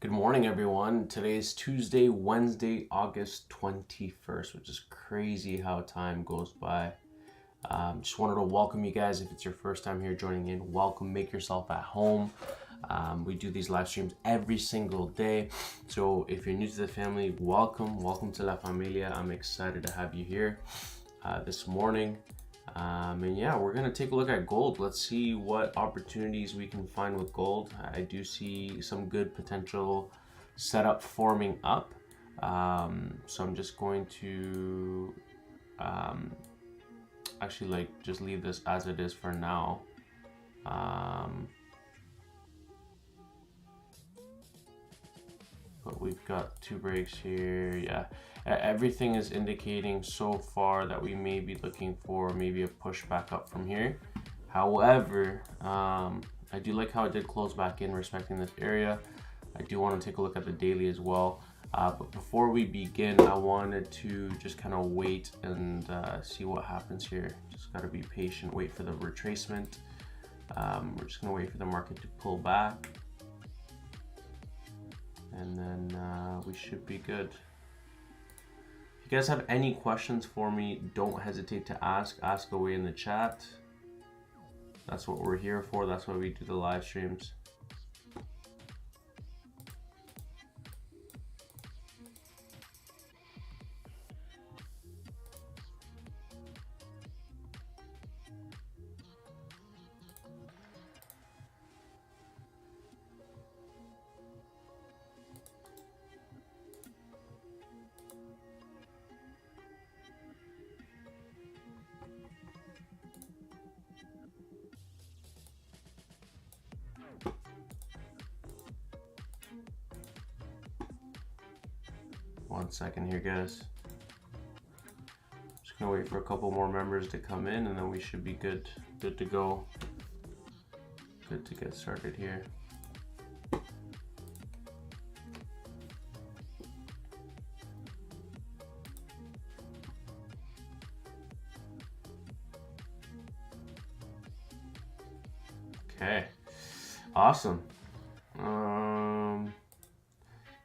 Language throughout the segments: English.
Good morning, everyone. Today is Tuesday, Wednesday, August 21st, which is crazy how time goes by. Just wanted to welcome you guys. If it's your first time here joining in, welcome. Make yourself at home. We do these live streams every single day. So if you're new to the family, welcome. Welcome to La Familia. I'm excited to have you here this morning. And yeah, we're gonna take a look at gold. Let's see what opportunities we can find with gold. I do see some good potential setup forming up. So I'm just going to actually just leave this as it is for now. But we've got two breaks here. Yeah, everything is indicating so far that we may be looking for maybe a push back up from here. However, I do like how it did close back in respecting this area. I do want to take a look at the daily as well. But before we begin, I wanted to just kind of wait and see what happens here. Just got to be patient, wait for the retracement. We're just going to wait for the market to pull back. And then we should be good. If you guys have any questions for me, don't hesitate to ask away in the chat. That's what we're here for. That's why we do the live streams. One second here, guys. Just gonna wait for a couple more members to come in, and then we should be good to go. Good to get started here. Okay, awesome.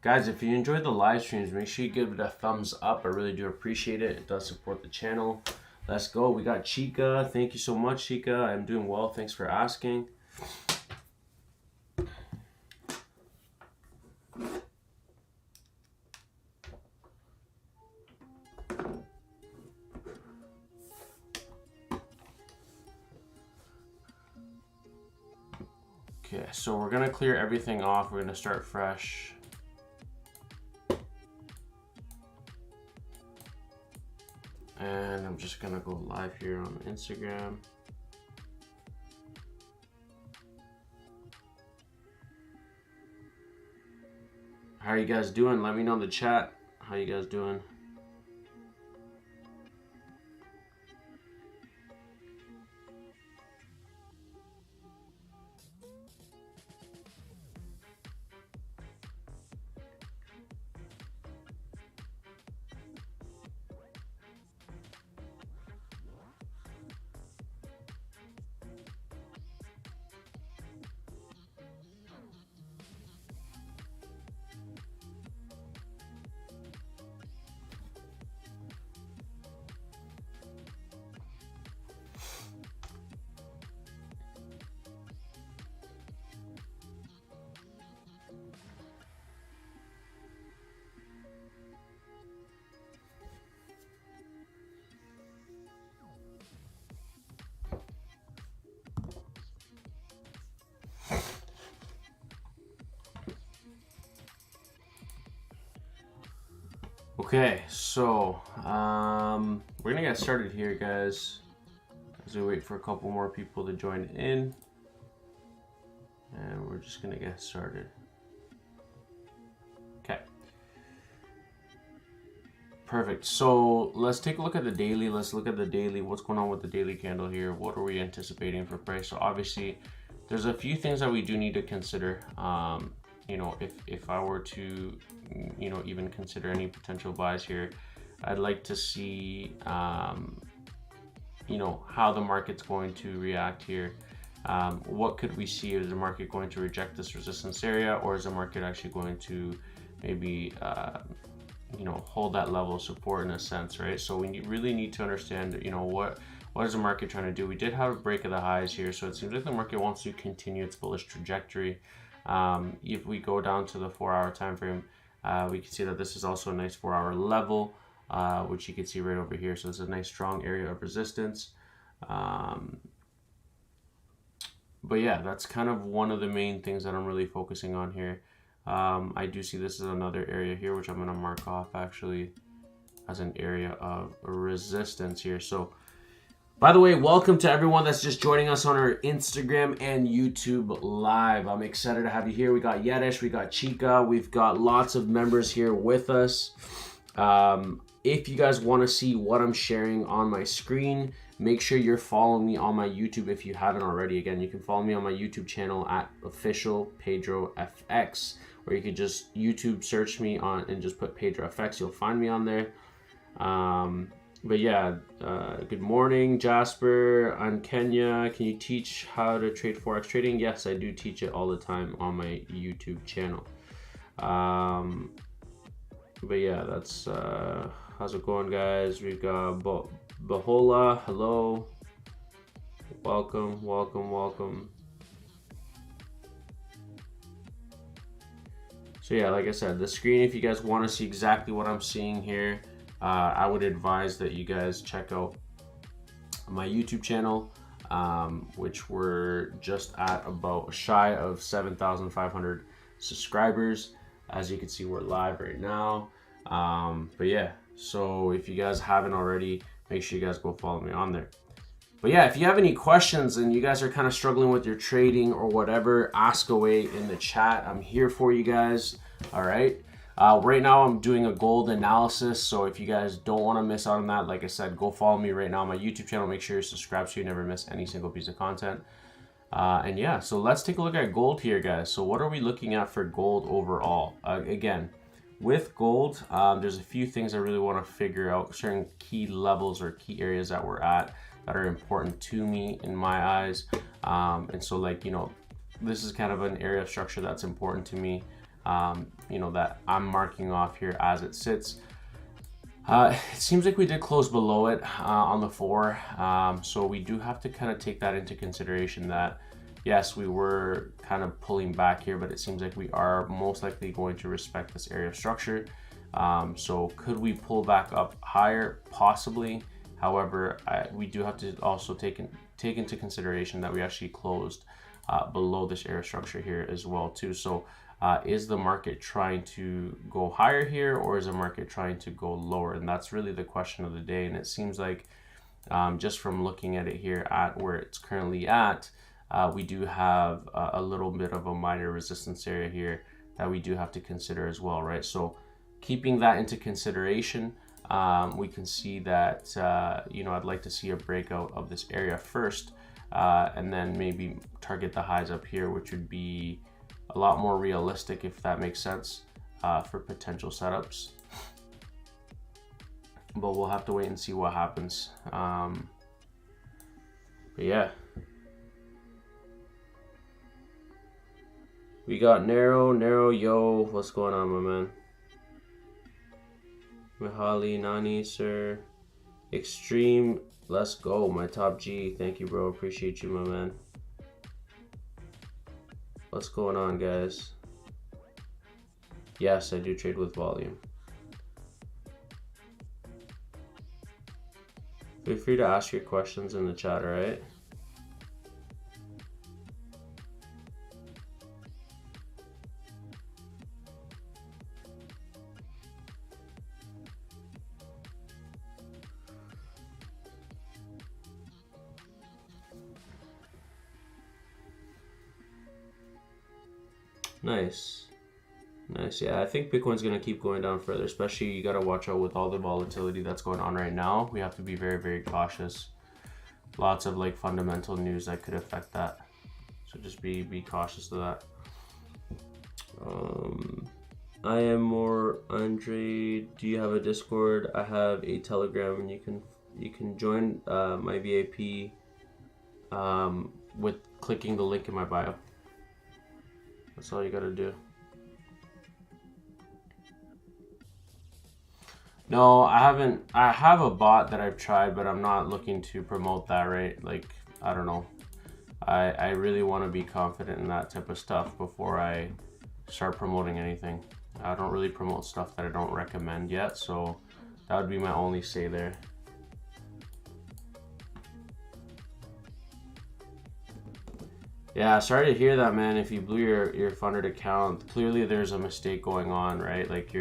Guys, if you enjoyed the live streams, make sure you give it a thumbs up. I really do appreciate it. It does support the channel. Let's go. We got Chica. Thank you so much, Chica. I'm doing well. Thanks for asking. Okay, so we're gonna clear everything off. We're gonna start fresh. And I'm just gonna go live here on Instagram. How are you guys doing? Let me know in the chat. How you guys doing? Okay, so we're gonna get started here, guys, as we wait for a couple more people to join in, and we're just gonna get started. Okay, perfect. So let's take a look at the daily. Let's look at the daily. What's going on with the daily candle here? What are we anticipating for price? So obviously there's a few things that we do need to consider. You know, if I were to, you know, even consider any potential buys here, I'd like to see, you know, how the market's going to react here. what could we see? Is the market going to reject this resistance area, or is the market actually going to maybe hold that level of support in a sense, right? So we really need to understand, what is the market trying to do? We did have a break of the highs here, so it seems like the market wants to continue its bullish trajectory. If we go down to the 4-hour time frame, we can see that this is also a nice 4-hour level, which you can see right over here. So it's a nice strong area of resistance. But yeah, that's kind of one of the main things that I'm really focusing on here. I do see this is another area here, which I'm going to mark off actually as an area of resistance here. So by the way, welcome to everyone that's just joining us on our Instagram and YouTube live. I'm excited to have you here. We got Yedish, we got Chica, we've got lots of members here with us. If you guys want to see what I'm sharing on my screen, make sure you're following me on my YouTube if you haven't already. Again, you can follow me on my YouTube channel at official pedrofx, or you could just YouTube search me on and just put pedrofx. You'll find me on there. But yeah, good morning, Jasper. I'm Kenya. Can you teach how to trade Forex trading? Yes, I do teach it all the time on my YouTube channel. But yeah, that's how's it going, guys? We've got Bahola. Hello. Welcome, welcome, welcome. So yeah, like I said, the screen, if you guys want to see exactly what I'm seeing here, I would advise that you guys check out my YouTube channel, which we're just at about shy of 7,500 subscribers. As you can see, we're live right now. But yeah, so if you guys haven't already, make sure you guys go follow me on there. But yeah, if you have any questions and you guys are kind of struggling with your trading or whatever, ask away in the chat. I'm here for you guys. All right. Right now I'm doing a gold analysis, so if you guys don't want to miss out on that, like I said, go follow me right now on my YouTube channel. Make sure you're subscribed so you never miss any single piece of content. And yeah, so let's take a look at gold here, guys. So what are we looking at for gold overall? Again, with gold, there's a few things I really want to figure out, certain key levels or key areas that we're at that are important to me in my eyes. And so this is kind of an area of structure that's important to me. That I'm marking off here as it sits. It seems like we did close below it on the 4. So we do have to kind of take that into consideration that, yes, we were kind of pulling back here, but it seems like we are most likely going to respect this area of structure. So could we pull back up higher? Possibly. However, we do have to also take into consideration that we actually closed below this area of structure here as well too. So is the market trying to go higher here, or is the market trying to go lower? And that's really the question of the day. And it seems like just from looking at it here at where it's currently at, we do have a little bit of a minor resistance area here that we do have to consider as well, right? So keeping that into consideration, we can see that, I'd like to see a breakout of this area first, and then maybe target the highs up here, which would be a lot more realistic, if that makes sense, for potential setups. But we'll have to wait and see what happens. But yeah. We got narrow, yo, what's going on, my man? Mahali, Nani, sir. Extreme, let's go, my top G. Thank you, bro. Appreciate you, my man. What's going on, guys? Yes, I do trade with volume. Feel free to ask your questions in the chat, all right? Nice. Yeah, I think Bitcoin's going to keep going down further, especially you got to watch out with all the volatility that's going on right now. We have to be very, very cautious. Lots of fundamental news that could affect that. So just be cautious of that. I am more Andre. Do you have a Discord? I have a Telegram, and you can join my VIP with clicking the link in my bio. That's all you gotta do. No, I haven't. I have a bot that I've tried, but I'm not looking to promote that, right? Like, I don't know. I really want to be confident in that type of stuff before I start promoting anything. I don't really promote stuff that I don't recommend yet, so that would be my only say there. Yeah, sorry to hear that, man. If you blew your funded account, clearly there's a mistake going on, right? Like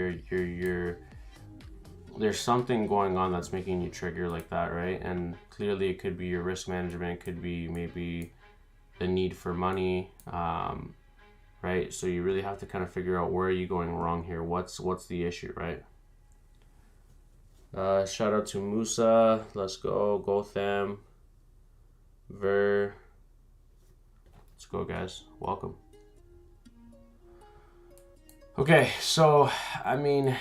there's something going on that's making you trigger like that, right? And clearly it could be your risk management, could be maybe the need for money, right? So you really have to kind of figure out where are you going wrong here. What's the issue, right? Shout out to Musa. Let's go. Gotham. Ver. Let's go, guys. Welcome. Okay, so I mean,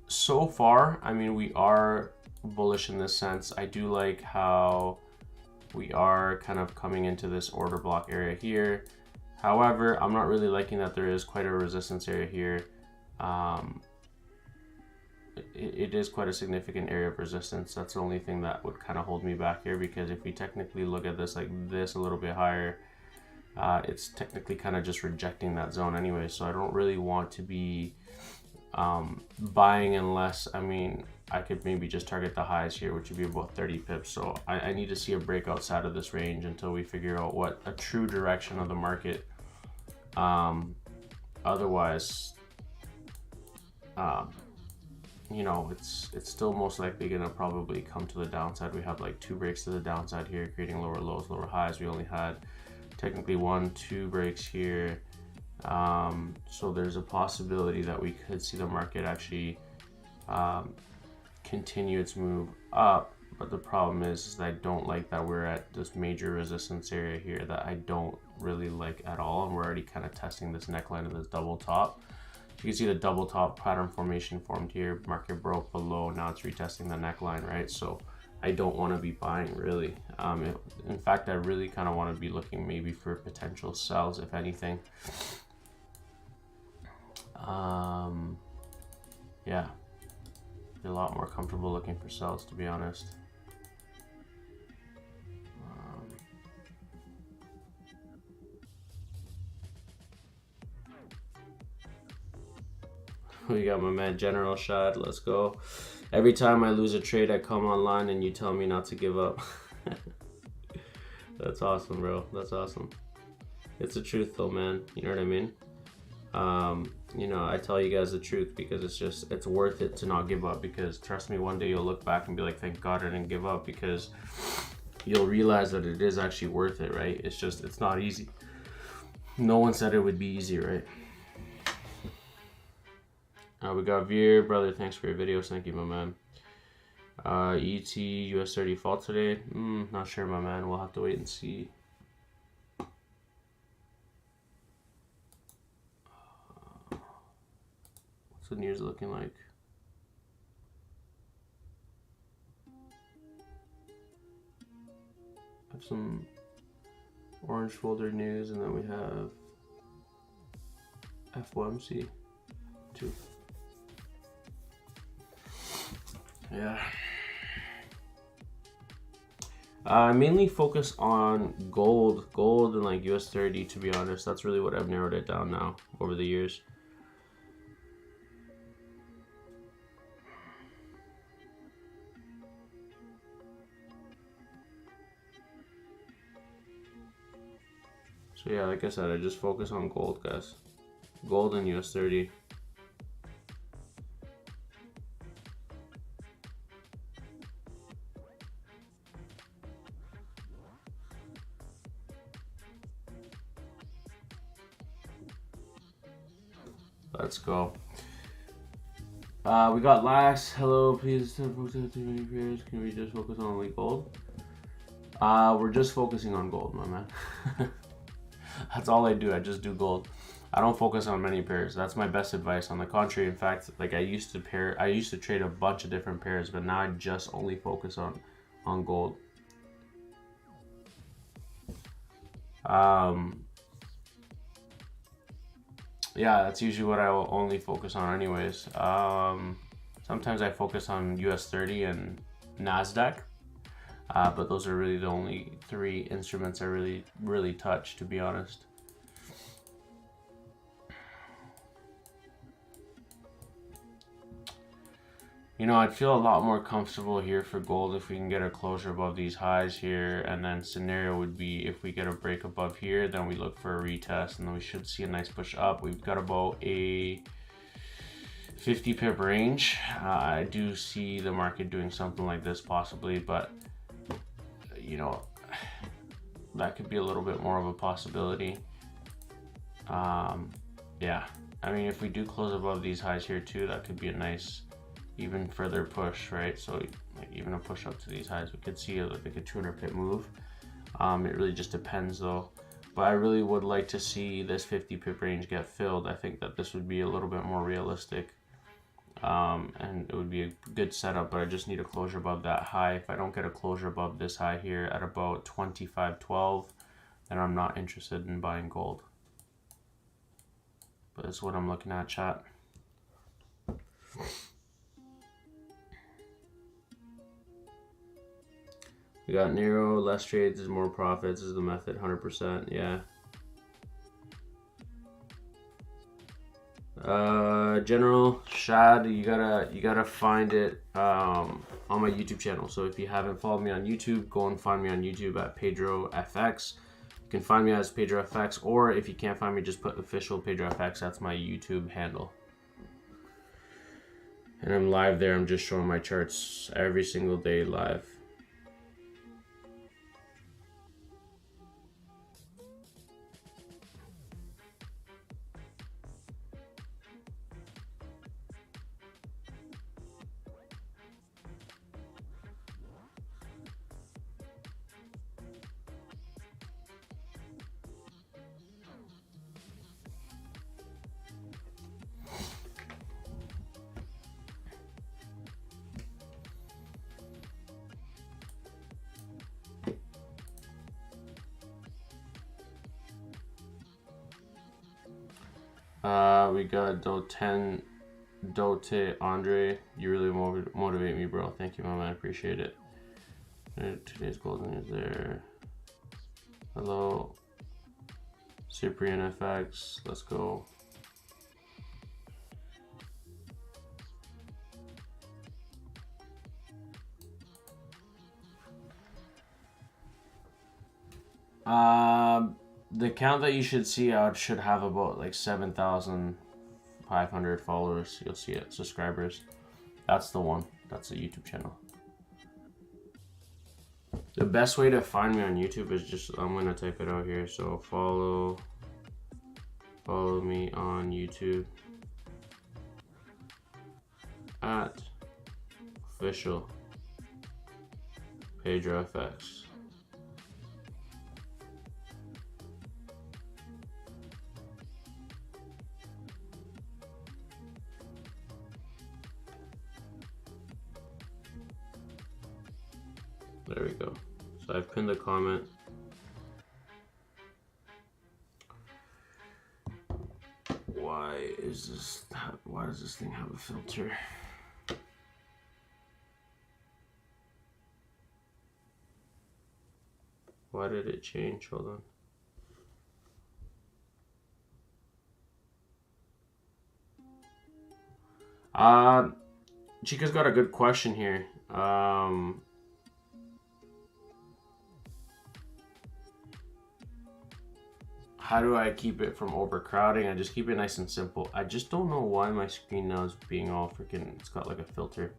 so far, I mean, we are bullish in this sense. I do like how we are kind of coming into this order block area here. However, I'm not really liking that there is quite a resistance area here. It is quite a significant area of resistance. That's the only thing that would kind of hold me back here, because if we technically look at this like this a little bit higher, it's technically kind of just rejecting that zone anyway. So I don't really want to be buying unless, I mean, I could maybe just target the highs here, which would be about 30 pips. So I need to see a break outside of this range until we figure out what a true direction of the market. Otherwise, you know, it's still most likely gonna probably come to the downside. We have like 2 breaks to the downside here, creating lower lows, lower highs. We only had technically 1-2 breaks here. So there's a possibility that we could see the market actually continue its move up, but the problem is that I don't like that we're at this major resistance area here that I don't really like at all, and we're already kind of testing this neckline of this double top. You can see the double top pattern formation formed here. Market broke below, now it's retesting the neckline, right? So I don't want to be buying really. In fact, I really kind of want to be looking maybe for potential sells, if anything. Yeah, be a lot more comfortable looking for sells, to be honest. We got my man General Shad. Let's go. Every time I lose a trade, I come online and you tell me not to give up. That's awesome, bro. That's awesome. It's the truth though, man. You know what I mean? You know, I tell you guys the truth because it's worth it to not give up, because trust me, one day you'll look back and be like, thank God I didn't give up, because you'll realize that it is actually worth it, right? It's not easy. No one said it would be easy, right? We got Veer, brother, thanks for your videos. Thank you, my man. ET US30 fall today. Not sure, my man. We'll have to wait and see. What's the news looking like? I have some orange folder news, and then we have FOMC too. Yeah. I mainly focus on gold and like US30, to be honest. That's really what I've narrowed it down now over the years. So yeah, like I said, I just focus on gold, guys. Gold and US30. Let's go. We got Lax. Hello, please. Can we just focus on only gold? We're just focusing on gold, my man. That's all I do. I just do gold. I don't focus on many pairs. That's my best advice. On the contrary, in fact, like I used to trade a bunch of different pairs, but now I just only focus on gold. Yeah, that's usually what I will only focus on anyways. Sometimes I focus on US 30 and NASDAQ, but those are really the only three instruments I really touch, to be honest. You know, I'd feel a lot more comfortable here for gold if we can get a closure above these highs here, and then scenario would be if we get a break above here, then we look for a retest, and then we should see a nice push up. We've got about a 50 pip range. I do see the market doing something like this possibly, but you know, that could be a little bit more of a possibility. Yeah, I mean, if we do close above these highs here too, that could be a nice even further push, right? So like even a push up to these highs, we could see like a 200 pip move. It really just depends though, but I really would like to see this 50 pip range get filled. I think that this would be a little bit more realistic, and it would be a good setup, but I just need a closure above that high. If I don't get a closure above this high here at about 25.12, then I'm not interested in buying gold. But that's what I'm looking at, chat. We got Nero, less trades is more profits is the method, 100%, yeah. General Shad, you gotta find it on my YouTube channel. So if you haven't followed me on YouTube, go and find me on YouTube at pedrofx. You can find me as pedrofx, or if you can't find me, just put official pedrofx. That's my YouTube handle. And I'm live there. I'm just showing my charts every single day live. We got Dote Andre. You really motivate me, bro. Thank you, my man. Appreciate it. Today's gold news there. Hello, Cyprian FX. Let's go. The count that you should see out should have about like 7,500 followers. You'll see it. Subscribers. That's the one. That's the YouTube channel. The best way to find me on YouTube is just, I'm gonna type it out here. So follow me on YouTube at official pedrofx. There we go. So I've pinned a comment. Why does this thing have a filter? Why did it change? Hold on. Chica's got a good question here. How do I keep it from overcrowding? I just keep it nice and simple. I just don't know why my screen now is being all freaking, it's got like a filter.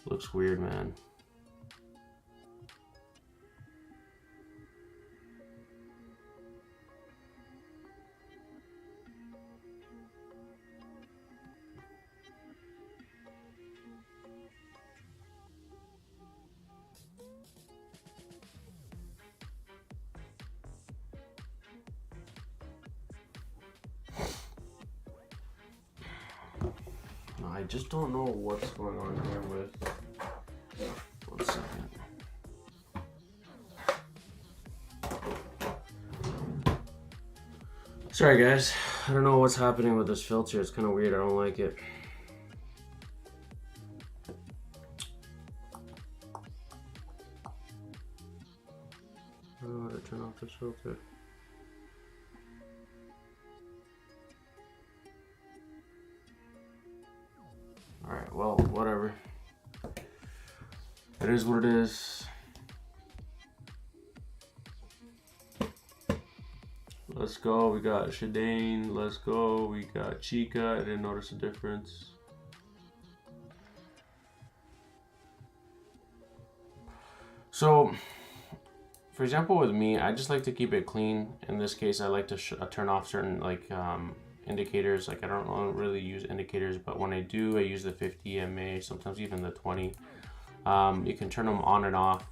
Looks weird, man. I just don't know what's going on here with, 1 second. Sorry guys, I don't know what's happening with this filter. It's kind of weird. I don't like it. I don't know how to turn off this filter. Alright, well, whatever. It is what it is. Let's go. We got Shadane. Let's go. We got Chica. I didn't notice a difference. So, for example, with me, I just like to keep it clean. In this case, I like to turn off certain indicators. Like I don't really use indicators, but when I do, I use the 50 MA, sometimes even the 20. You can turn them on and off.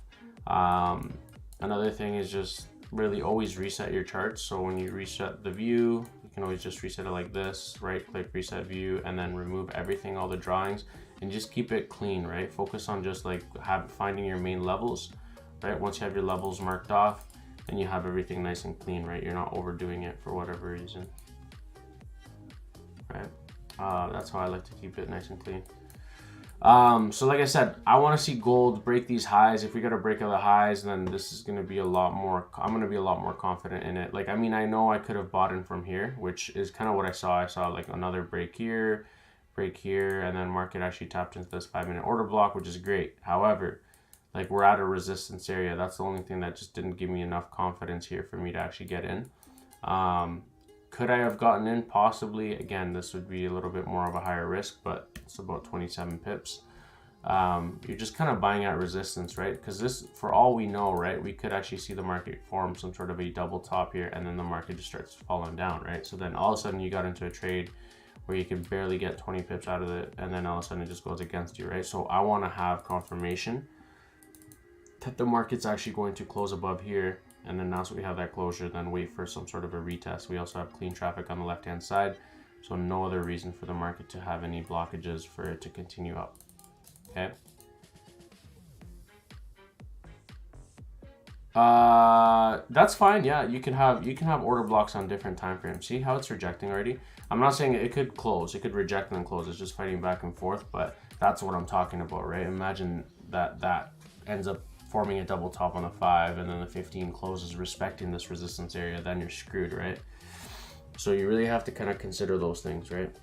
Another thing is just really always reset your charts. So when you reset the view, you can always just reset it like this, right click, reset view, and then remove everything, all the drawings, and just keep it clean, right? Focus on just like finding your main levels, right? Once you have your levels marked off, then you have everything nice and clean, right? You're not overdoing it for whatever reason, right? That's how I like to keep it nice and clean. So like I said, I want to see gold break these highs. If we got to break out the highs, then this is going to be a lot more, I'm going to be a lot more confident in it. Like, I mean, I know I could have bought in from here, which is kind of what I saw. I saw like another break here, and then market actually tapped into this 5-minute order block, which is great. However, like we're at a resistance area. That's the only thing that just didn't give me enough confidence here for me to actually get in. Could I have gotten in? Possibly. Again, this would be a little bit more of a higher risk, but it's about 27 pips. You're just kind of buying at resistance, right? Because this, for all we know, right, we could actually see the market form some sort of a double top here, and then the market just starts falling down, right? So then all of a sudden you got into a trade where you could barely get 20 pips out of it, and then all of a sudden it just goes against you, right? So I want to have confirmation that the market's actually going to close above here. And then once we have that closure, then wait for some sort of a retest. We also have clean traffic on the left-hand side. So no other reason for the market to have any blockages for it to continue up, okay? That's fine, yeah. You can have order blocks on different time frames. See how it's rejecting already? I'm not saying it could close. It could reject and then close. It's just fighting back and forth, but that's what I'm talking about, right? Imagine that ends up forming a double top on the 5, and then the 15 closes respecting this resistance area, then you're screwed, right? So you really have to kind of consider those things, right?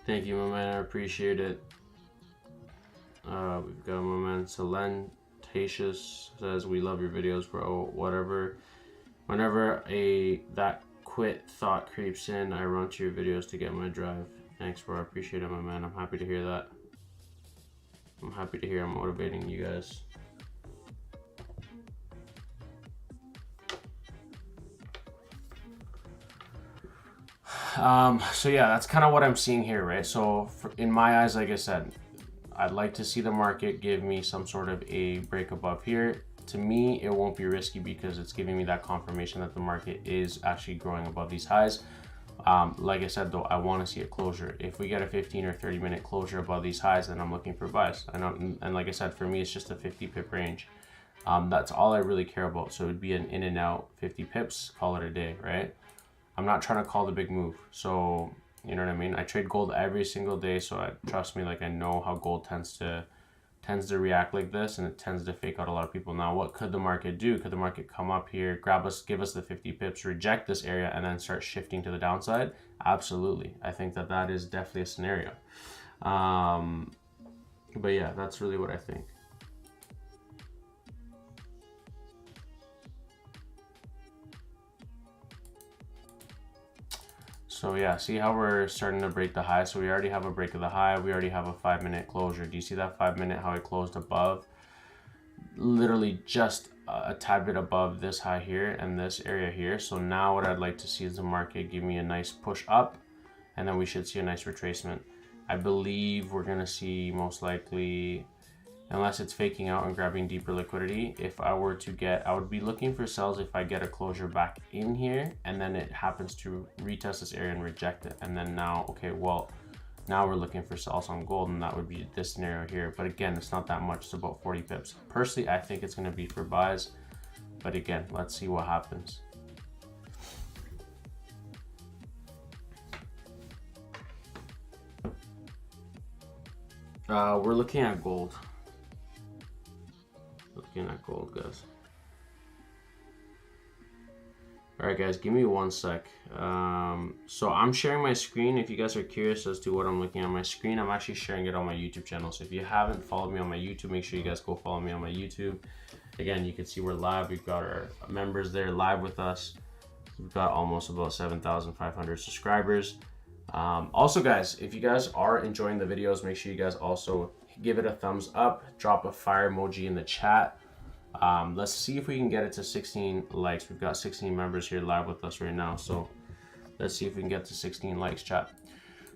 Thank you, my man. I appreciate it. We've got my man Salentatious says, we love your videos, bro. Whenever that quit thought creeps in, I run to your videos to get my drive. Thanks, bro. I appreciate it, my man. I'm happy to hear that. I'm happy to hear I'm motivating you guys. So yeah, that's kind of what I'm seeing here, right? So in my eyes, like I said, I'd like to see the market give me some sort of a break above here. To me, it won't be risky because it's giving me that confirmation that the market is actually growing above these highs. Like I said, though, I want to see a closure. If we get a 15 or 30-minute closure above these highs, then I'm looking for buys. And like I said, for me, it's just a 50 pip range. That's all I really care about. So it would be an in and out 50 pips, call it a day, right? I'm not trying to call the big move. So, you know what I mean? I trade gold every single day. So trust me, like I know how gold tends to react like this, and it tends to fake out a lot of people. Now, what could the market do? Could the market come up here, grab us, give us the 50 pips, reject this area, and then start shifting to the downside? Absolutely. I think that is definitely a scenario. But yeah, that's really what I think. So yeah, see how we're starting to break the high? So we already have a break of the high. We already have a 5-minute closure. Do you see that 5-minute, how it closed above? Literally just a tad bit above this high here and this area here. So now what I'd like to see is the market give me a nice push up and then we should see a nice retracement. I believe we're gonna see most likely, unless it's faking out and grabbing deeper liquidity, if I were to get, I would be looking for sells if I get a closure back in here and then it happens to retest this area and reject it. And then now, okay, well, now we're looking for sells on gold, and that would be this scenario here. But again, it's not that much, it's about 40 pips. Personally, I think it's gonna be for buys, but again, let's see what happens. We're looking at gold. Looking at gold, guys. All right, guys, give me 1 sec. So I'm sharing my screen. If you guys are curious as to what I'm looking at on my screen, I'm actually sharing it on my YouTube channel. So if you haven't followed me on my YouTube, make sure you guys go follow me on my YouTube. Again, you can see we're live. We've got our members there live with us. We've got almost about 7,500 subscribers. Also, guys, if you guys are enjoying the videos, make sure you guys also give it a thumbs up, drop a fire emoji in the chat. Let's see if we can get it to 16 likes. We've got 16 members here live with us right now, so let's see if we can get to 16 likes, chat.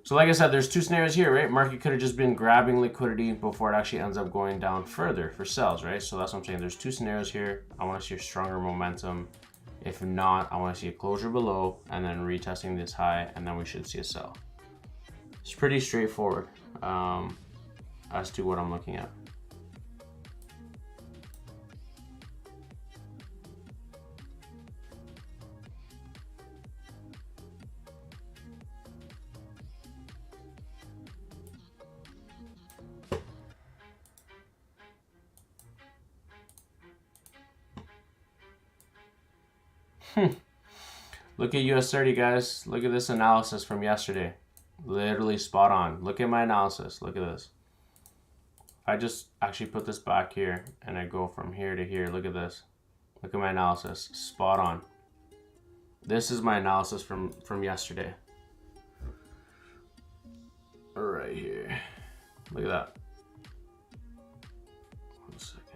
So like I said, there's two scenarios here, right? Market could have just been grabbing liquidity before it actually ends up going down further for sells, right? So that's what I'm saying. There's two scenarios here. I want to see a stronger momentum. If not, I want to see a closure below and then retesting this high, and then we should see a sell. It's pretty straightforward as to what I'm looking at. Look at US30, guys. Look at this analysis from yesterday. Literally spot on. Look at my analysis. Look at this. I just actually put this back here and I go from here to here. Look at this. Look at my analysis. Spot on. This is my analysis from yesterday. Right here. Look at that. 1 second here.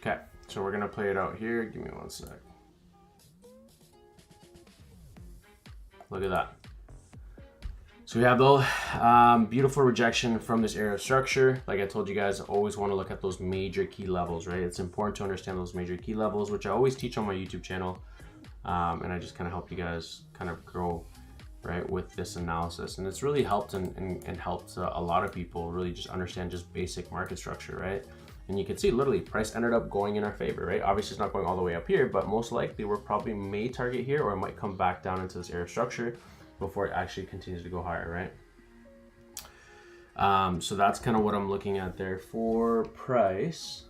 Okay, so we're gonna play it out here. Give me 1 sec. Look at that. So we have the beautiful rejection from this area of structure. Like I told you guys, I always want to look at those major key levels, right? It's important to understand those major key levels, which I always teach on my YouTube channel. And I just kind of help you guys kind of grow, right, with this analysis. And it's really helped and helped a lot of people really just understand just basic market structure, right? And you can see literally price ended up going in our favor, right? Obviously it's not going all the way up here, but most likely we're probably may target here, or it might come back down into this area of structure before it actually continues to go higher, right? So that's kind of what I'm looking at there for price.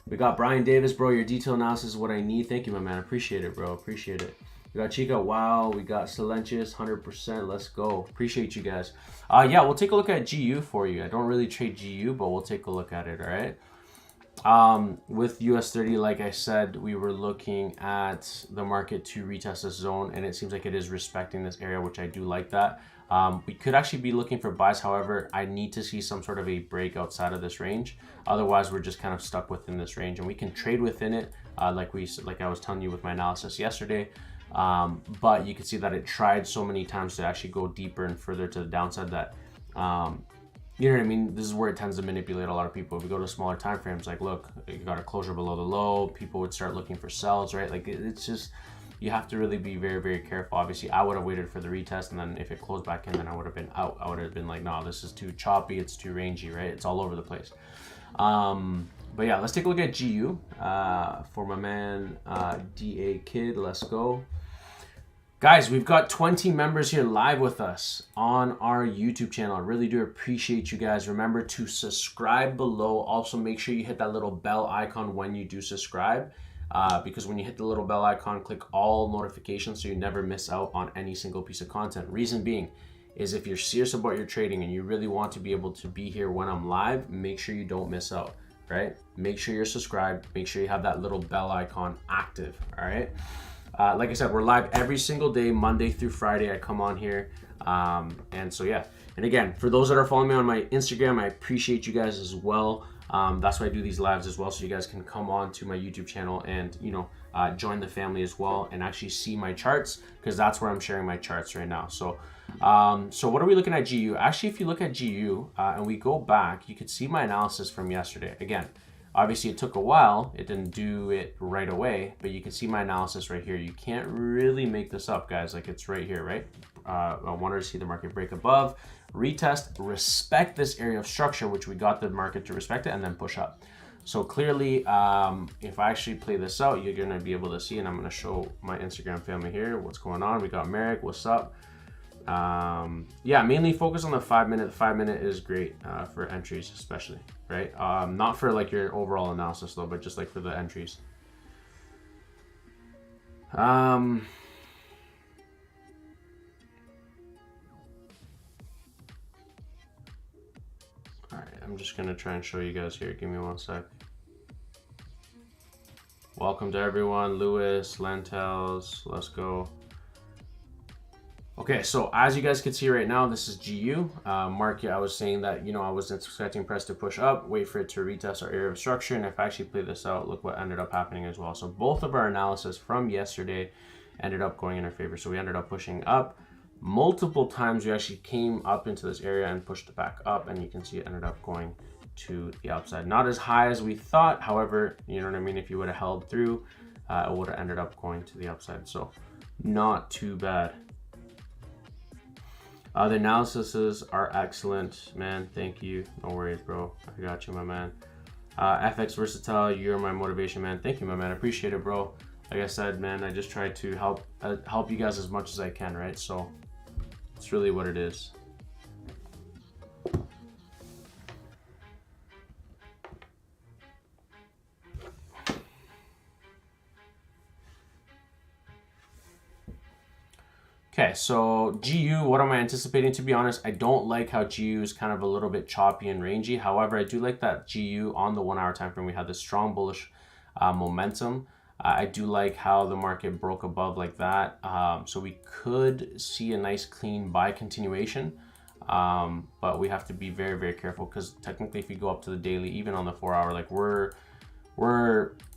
We got Brian Davis, bro. Your detail analysis is what I need. Thank you, my man. Appreciate it, bro. Appreciate it. We got Chica, wow. We got Silentius, 100%. Let's go. Appreciate you guys. Yeah, we'll take a look at GU for you. I don't really trade GU, but we'll take a look at it, all right? With US30, like I said, we were looking at the market to retest this zone, and it seems like it is respecting this area, which I do like that. We could actually be looking for buys. However, I need to see some sort of a break outside of this range. Otherwise, we're just kind of stuck within this range, and we can trade within it, like I was telling you with my analysis yesterday. But you can see that it tried so many times to actually go deeper and further to the downside that, you know what I mean? This is where it tends to manipulate a lot of people. If we go to smaller time frames, like look, you got a closure below the low, people would start looking for sells, right? Like it's just, you have to really be very, very careful. Obviously, I would have waited for the retest, and then if it closed back in, then I would have been out. I would have been like, no, this is too choppy, it's too rangy, right? It's all over the place. But yeah, let's take a look at GU for my man DA Kid. Let's go. Guys, we've got 20 members here live with us on our YouTube channel. I really do appreciate you guys. Remember to subscribe below. Also, make sure you hit that little bell icon when you do subscribe, because when you hit the little bell icon, click all notifications so you never miss out on any single piece of content. Reason being, is if you're serious about your trading and you really want to be able to be here when I'm live, make sure you don't miss out, right? Make sure you're subscribed, make sure you have that little bell icon active, all right? Like I said, we're live every single day, Monday through Friday. I come on here. And so, yeah. And again, for those that are following me on my Instagram, I appreciate you guys as well. That's why I do these lives as well, so you guys can come on to my YouTube channel and, you know, join the family as well and actually see my charts, because that's where I'm sharing my charts right now. So, so what are we looking at GU? Actually, if you look at GU and we go back, you could see my analysis from yesterday. Again, obviously it took a while. It didn't do it right away, but you can see my analysis right here. You can't really make this up, guys. Like, it's right here, right? I wanted to see the market break above, retest, respect this area of structure, which we got the market to respect it, and then push up. So clearly, if I actually play this out, you're gonna be able to see, and I'm gonna show my Instagram family here what's going on. We got Merrick, what's up? Yeah, mainly focus on the 5 minute. The 5 minute is great for entries, especially, right? Not for like your overall analysis though, but just like for the entries. All right, I'm just gonna try and show you guys here. Give me 1 sec. Welcome to everyone, Lewis, Lentels, let's go. Okay, so as you guys can see right now, this is GU. Market, I was saying that, you know, I wasn't expecting price to push up, wait for it to retest our area of structure, and if I actually play this out, look what ended up happening as well. So both of our analysis from yesterday ended up going in our favor. So we ended up pushing up. Multiple times we actually came up into this area and pushed it back up, and you can see it ended up going to the upside. Not as high as we thought, however, you know what I mean, if you would have held through, it would have ended up going to the upside. So not too bad. The analyses are excellent, man. Thank you. No worries, bro. I got you, my man. FX Versatile, you're my motivation, man. Thank you, my man. I appreciate it, bro. Like I said, man, I just try to help you guys as much as I can, right? So it's really what it is. Okay, so GU, what am I anticipating? To be honest, I don't like how GU is kind of a little bit choppy and rangy. However, I do like that GU on the 1 hour time frame, we had this strong bullish momentum. I do like how the market broke above like that. So we could see a nice clean buy continuation, but we have to be very, very careful, because technically if you go up to the daily, even on the 4 hour, like we're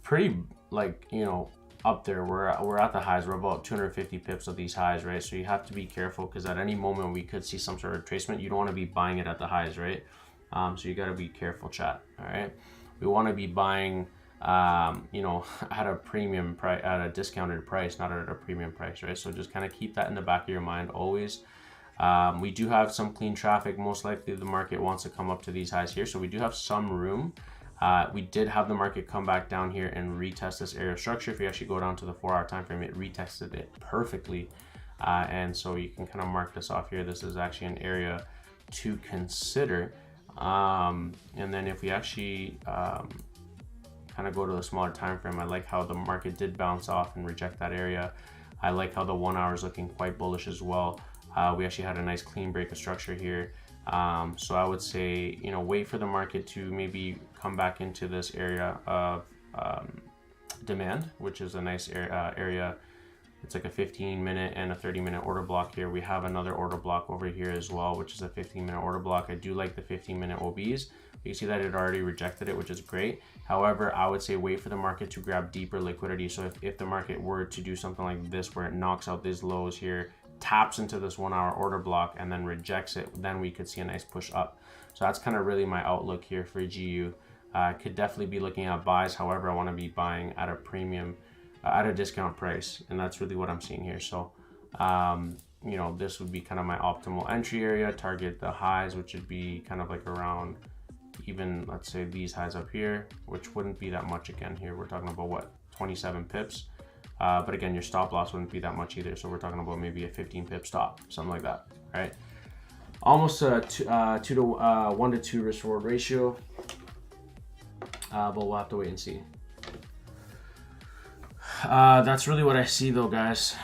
pretty, like, you know, up there. We're at the highs. We're about 250 pips of these highs, right? So you have to be careful, because at any moment we could see some sort of retracement. You don't want to be buying it at the highs, right? So you got to be careful, chat. All right, we want to be buying you know, at a premium price, at a discounted price, not at a premium price, right? So just kind of keep that in the back of your mind always. We do have some clean traffic. Most likely the market wants to come up to these highs here, so we do have some room. We did have the market come back down here and retest this area of structure. If you actually go down to the 4 hour time frame, it retested it perfectly, and so you can kind of mark this off here. This is actually an area to consider. And then if we actually kind of go to the smaller time frame, I like how the market did bounce off and reject that area. I like how the 1 hour is looking quite bullish as well. We actually had a nice clean break of structure here. So I would say, you know, wait for the market to maybe come back into this area of demand, which is a nice area. It's like a 15-minute and a 30-minute order block here. We have another order block over here as well, which is a 15-minute order block. I do like the 15-minute OBs. You see that it already rejected it, which is great. However, I would say wait for the market to grab deeper liquidity. So if the market were to do something like this, where it knocks out these lows here, taps into this 1 hour order block, and then rejects it, then we could see a nice push up. So that's kind of really my outlook here for GU. Could definitely be looking at buys. However, I want to be buying at a premium, at a discount price, and that's really what I'm seeing here. So you know, this would be kind of my optimal entry area. Target the highs, which would be kind of like around, even let's say these highs up here, which wouldn't be that much. Again, here we're talking about what, 27 pips, but again, your stop loss wouldn't be that much either. So we're talking about maybe a 15 pip stop, something like that, right? Almost a 1 to 2 risk reward ratio, but we'll have to wait and see. That's really what I see though, guys.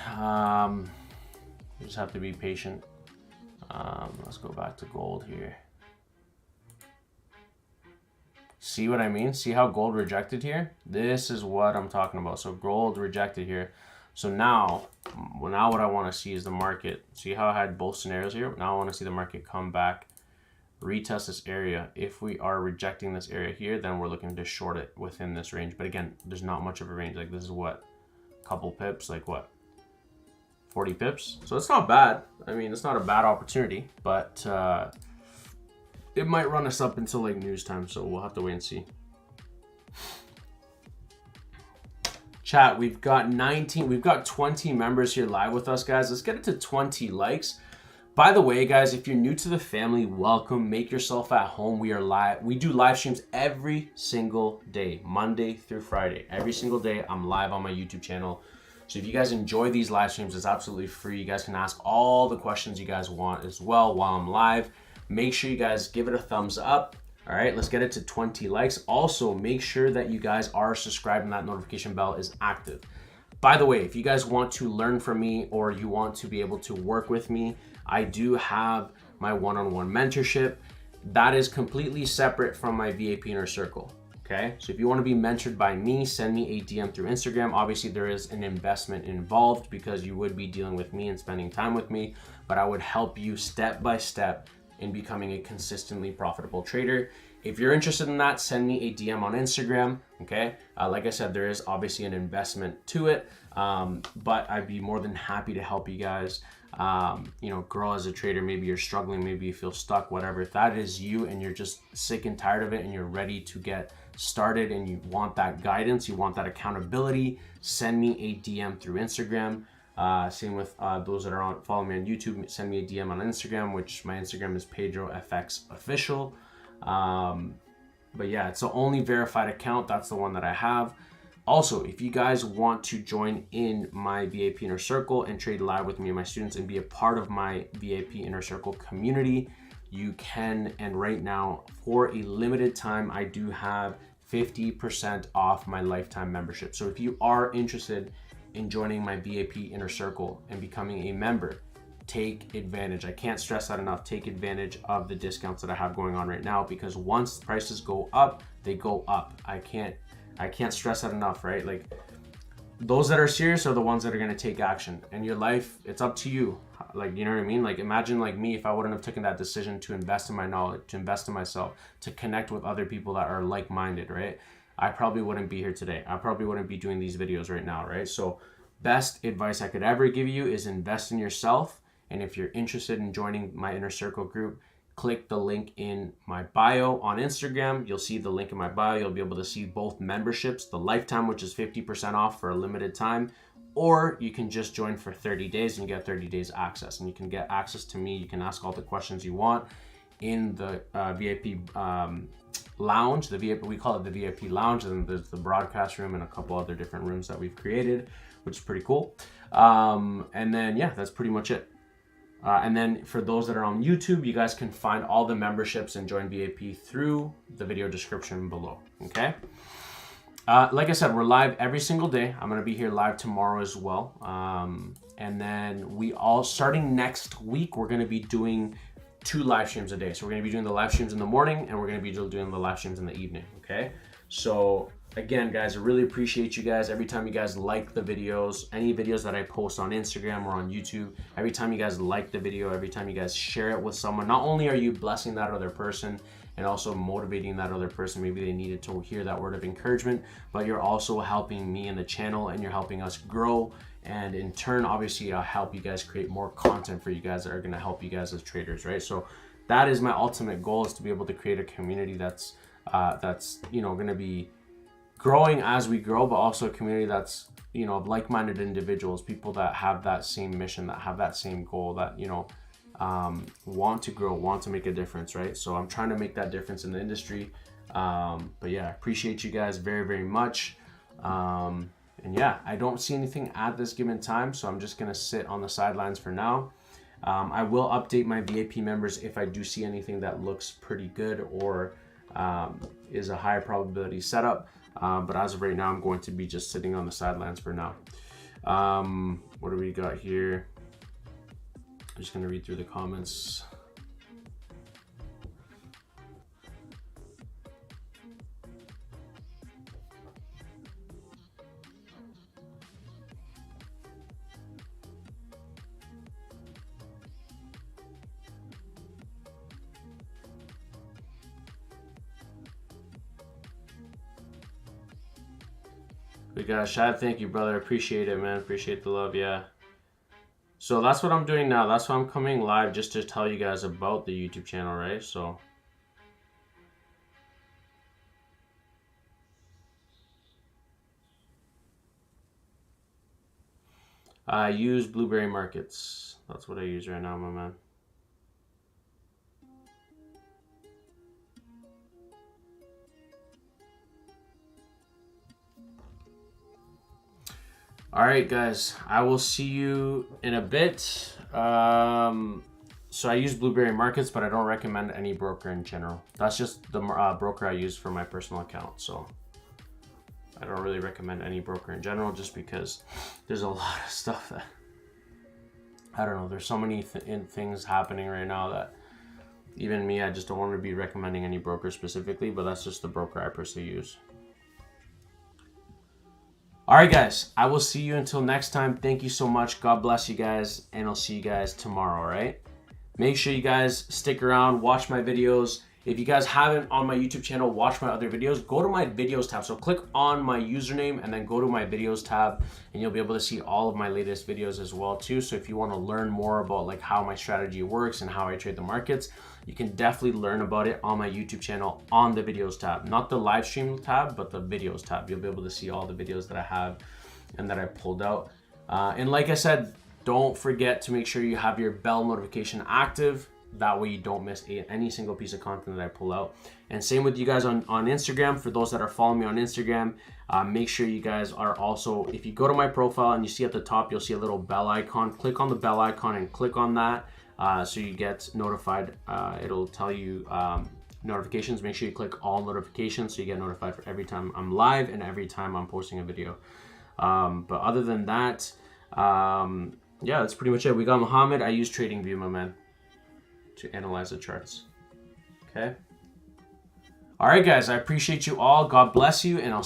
You just have to be patient. Let's go back to gold here. See what I mean? See how gold rejected here? This is what I'm talking about. So gold rejected here. So now what I want to see is the market. See how I had both scenarios here? Now I want to see the market come back, retest this area. If we are rejecting this area here, then we're looking to short it within this range. But again, there's not much of a range. Like this is what? A couple pips, like what? 40 pips. So it's not bad. I mean, it's not a bad opportunity, but it might run us up until like news time. So we'll have to wait and see. Chat, we've got 20 members here live with us, guys. Let's get it to 20 likes. By the way, guys, if you're new to the family, welcome. Make yourself at home. We are live. We do live streams every single day, Monday through Friday. Every single day, I'm live on my YouTube channel. So if you guys enjoy these live streams, it's absolutely free. You guys can ask all the questions you guys want as well while I'm live. Make sure you guys give it a thumbs up. All right, let's get it to 20 likes. Also, make sure that you guys are subscribed and that notification bell is active. By the way, if you guys want to learn from me or you want to be able to work with me, I do have my one-on-one mentorship. That is completely separate from my VIP Inner Circle. Okay, so if you want to be mentored by me, send me a DM through Instagram. Obviously, there is an investment involved because you would be dealing with me and spending time with me, but I would help you step by step in becoming a consistently profitable trader. If you're interested in that, send me a DM on Instagram, okay? Like I said, there is obviously an investment to it, but I'd be more than happy to help you guys, grow as a trader. Maybe you're struggling, maybe you feel stuck, whatever. If that is you and you're just sick and tired of it and you're ready to get started and you want that guidance, you want that accountability, send me a DM through Instagram. Same with those that are following me on YouTube, send me a DM on Instagram, which my Instagram is pedrofxofficial. But yeah, it's the only verified account. That's the one that I have. Also, if you guys want to join in my VIP Inner Circle and trade live with me and my students and be a part of my VIP Inner Circle community, you can. And right now, for a limited time, I do have 50% off my lifetime membership. So if you are interested in joining my VIP Inner Circle and becoming a member, take advantage. I can't stress that enough. Take advantage of the discounts that I have going on right now, because once prices go up, they go up. I can't stress that enough, right? Like, those that are serious are the ones that are going to take action. And your life, it's up to you. Like, you know what I mean? Like, imagine like me, if I wouldn't have taken that decision to invest in my knowledge, to invest in myself, to connect with other people that are like-minded, right? I probably wouldn't be here today. I probably wouldn't be doing these videos right now, right? So best advice I could ever give you is invest in yourself. And if you're interested in joining my Inner Circle group, click the link in my bio on Instagram. You'll see the link in my bio. You'll be able to see both memberships, the lifetime, which is 50% off for a limited time, or you can just join for 30 days and you get 30 days access. And you can get access to me. You can ask all the questions you want in the VIP lounge. The VIP, we call it the VIP lounge, and there's the broadcast room and a couple other different rooms that we've created, which is pretty cool. And then, yeah, that's pretty much it. And then for those that are on YouTube, you guys can find all the memberships and join VIP through the video description below, okay? Like I said, we're live every single day. I'm going to be here live tomorrow as well. And then starting next week, we're going to be doing 2 live streams a day. So we're going to be doing the live streams in the morning, and we're going to be doing the live streams in the evening, okay? So again, guys, I really appreciate you guys. Every time you guys like the videos, any videos that I post on Instagram or on YouTube, every time you guys like the video, every time you guys share it with someone, not only are you blessing that other person and also motivating that other person, maybe they needed to hear that word of encouragement, but you're also helping me and the channel, and you're helping us grow. And in turn, obviously, I'll help you guys create more content for you guys that are going to help you guys as traders, right? So that is my ultimate goal, is to be able to create a community that's going to be growing as we grow, but also a community that's, of like-minded individuals, people that have that same mission, that have that same goal, that, want to grow, want to make a difference, right? So I'm trying to make that difference in the industry. But yeah, I appreciate you guys very, very much. And yeah, I don't see anything at this given time, so I'm just going to sit on the sidelines for now. I will update my VIP members if I do see anything that looks pretty good or is a high probability setup. But as of right now, I'm going to be just sitting on the sidelines for now. What do we got here? I'm just gonna read through the comments. We got Shad, thank you, brother. Appreciate it, man. Appreciate the love, yeah. So that's what I'm doing now. That's why I'm coming live, just to tell you guys about the YouTube channel, right? So I use Blueberry Markets. That's what I use right now, my man. All right, guys, I will see you in a bit. So I use Blueberry Markets, but I don't recommend any broker in general. That's just the broker I use for my personal account. So I don't really recommend any broker in general, just because there's a lot of stuff that, I don't know, there's so many things happening right now that even me, I just don't want to be recommending any broker specifically, but that's just the broker I personally use. All right, guys, I will see you until next time. Thank you so much. God bless you guys, and I'll see you guys tomorrow, all right? Make sure you guys stick around, watch my videos. If you guys haven't on my YouTube channel, watch my other videos, go to my videos tab. So click on my username and then go to my videos tab, and you'll be able to see all of my latest videos as well too. So if you want to learn more about like how my strategy works and how I trade the markets, you can definitely learn about it on my YouTube channel on the videos tab, not the live stream tab, but the videos tab. You'll be able to see all the videos that I have and that I pulled out. And like I said, don't forget to make sure you have your bell notification active. That way you don't miss any single piece of content that I pull out. And same with you guys on Instagram. For those that are following me on Instagram, make sure you guys are also, if you go to my profile and you see at the top, you'll see a little bell icon. Click on the bell icon and click on that so you get notified. It'll tell you notifications. Make sure you click all notifications so you get notified for every time I'm live and every time I'm posting a video. But other than that, yeah, that's pretty much it. We got Muhammad. I use TradingView, my man, to analyze the charts. Okay. All right, guys, I appreciate you all. God bless you, and I'll